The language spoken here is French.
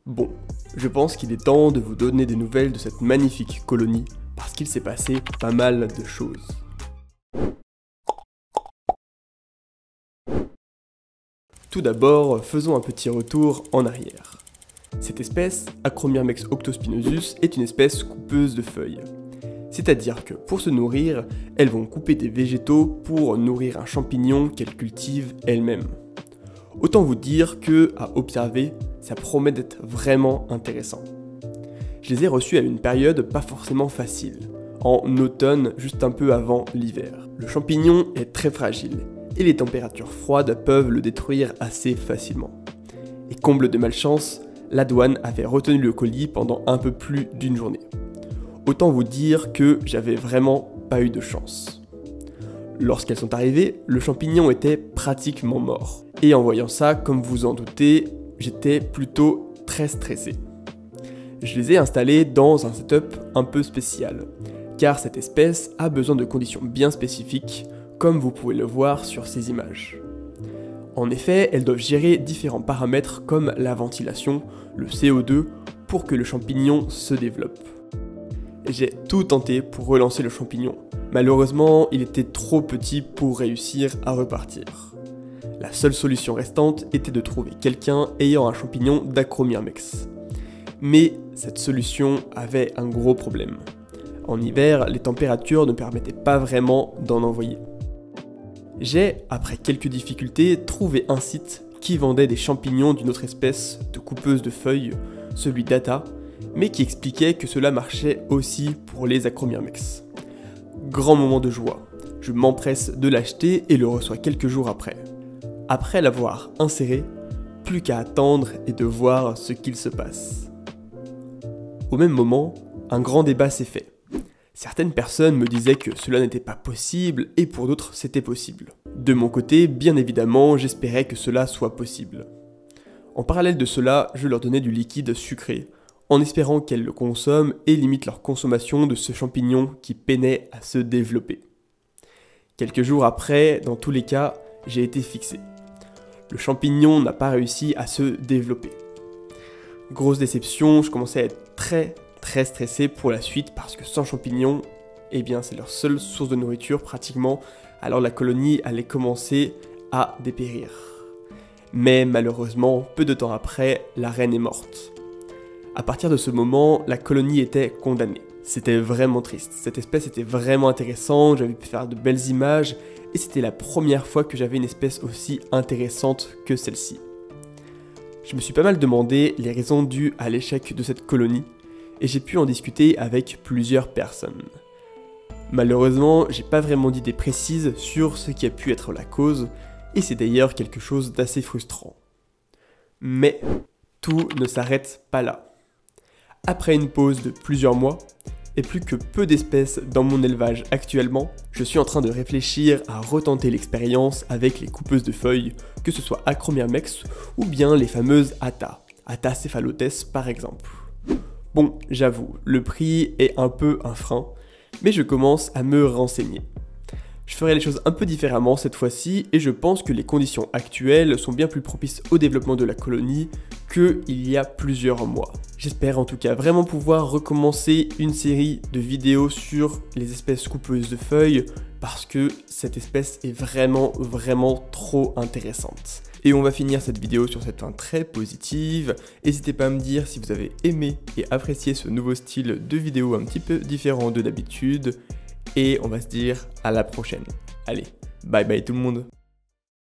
Bon, je pense qu'il est temps de vous donner des nouvelles de cette magnifique colonie, parce qu'il s'est passé pas mal de choses. Tout d'abord, faisons un petit retour en arrière. Cette espèce, Acromyrmex octospinosus, est une espèce coupeuse de feuilles. C'est-à-dire que pour se nourrir, elles vont couper des végétaux pour nourrir un champignon qu'elles cultivent elles-mêmes. Autant vous dire que, à observer, ça promet d'être vraiment intéressant. Je les ai reçus à une période pas forcément facile, en automne, juste un peu avant l'hiver. Le champignon est très fragile, et les températures froides peuvent le détruire assez facilement. Et comble de malchance, la douane avait retenu le colis pendant un peu plus d'une journée. Autant vous dire que j'avais vraiment pas eu de chance. Lorsqu'elles sont arrivées, le champignon était pratiquement mort. Et en voyant ça, comme vous en doutez, j'étais plutôt très stressé. Je les ai installés dans un setup un peu spécial, car cette espèce a besoin de conditions bien spécifiques, comme vous pouvez le voir sur ces images. En effet, elles doivent gérer différents paramètres comme la ventilation, le CO2, pour que le champignon se développe. J'ai tout tenté pour relancer le champignon. Malheureusement, il était trop petit pour réussir à repartir. La seule solution restante était de trouver quelqu'un ayant un champignon d'Acromyrmex. Mais cette solution avait un gros problème. En hiver, les températures ne permettaient pas vraiment d'en envoyer. J'ai, après quelques difficultés, trouvé un site qui vendait des champignons d'une autre espèce de coupeuse de feuilles, celui d'Ata, mais qui expliquait que cela marchait aussi pour les Acromyrmex. Grand moment de joie, je m'empresse de l'acheter et le reçois quelques jours après. Après l'avoir inséré, plus qu'à attendre et de voir ce qu'il se passe. Au même moment, un grand débat s'est fait. Certaines personnes me disaient que cela n'était pas possible et pour d'autres c'était possible. De mon côté, bien évidemment, j'espérais que cela soit possible. En parallèle de cela, je leur donnais du liquide sucré, en espérant qu'elles le consomment et limitent leur consommation de ce champignon qui peinait à se développer. Quelques jours après, dans tous les cas, j'ai été fixé. Le champignon n'a pas réussi à se développer. Grosse déception, je commençais à être très stressé pour la suite parce que sans champignons, eh bien c'est leur seule source de nourriture pratiquement, alors la colonie allait commencer à dépérir. Mais malheureusement, peu de temps après, la reine est morte. À partir de ce moment, la colonie était condamnée. C'était vraiment triste, cette espèce était vraiment intéressante, j'avais pu faire de belles images, et c'était la première fois que j'avais une espèce aussi intéressante que celle-ci. Je me suis pas mal demandé les raisons dues à l'échec de cette colonie, et j'ai pu en discuter avec plusieurs personnes. Malheureusement, j'ai pas vraiment d'idée précise sur ce qui a pu être la cause, et c'est d'ailleurs quelque chose d'assez frustrant. Mais tout ne s'arrête pas là. Après une pause de plusieurs mois, et plus que peu d'espèces dans mon élevage actuellement, je suis en train de réfléchir à retenter l'expérience avec les coupeuses de feuilles, que ce soit Acromyrmex ou bien les fameuses Ata cephalotes par exemple. Bon, j'avoue, le prix est un peu un frein, mais je commence à me renseigner. Je ferai les choses un peu différemment cette fois-ci et je pense que les conditions actuelles sont bien plus propices au développement de la colonie qu'il y a plusieurs mois. J'espère en tout cas vraiment pouvoir recommencer une série de vidéos sur les espèces coupeuses de feuilles parce que cette espèce est vraiment trop intéressante. Et on va finir cette vidéo sur cette fin très positive. N'hésitez pas à me dire si vous avez aimé et apprécié ce nouveau style de vidéo un petit peu différent de d'habitude. Et on va se dire à la prochaine. Allez, bye bye tout le monde.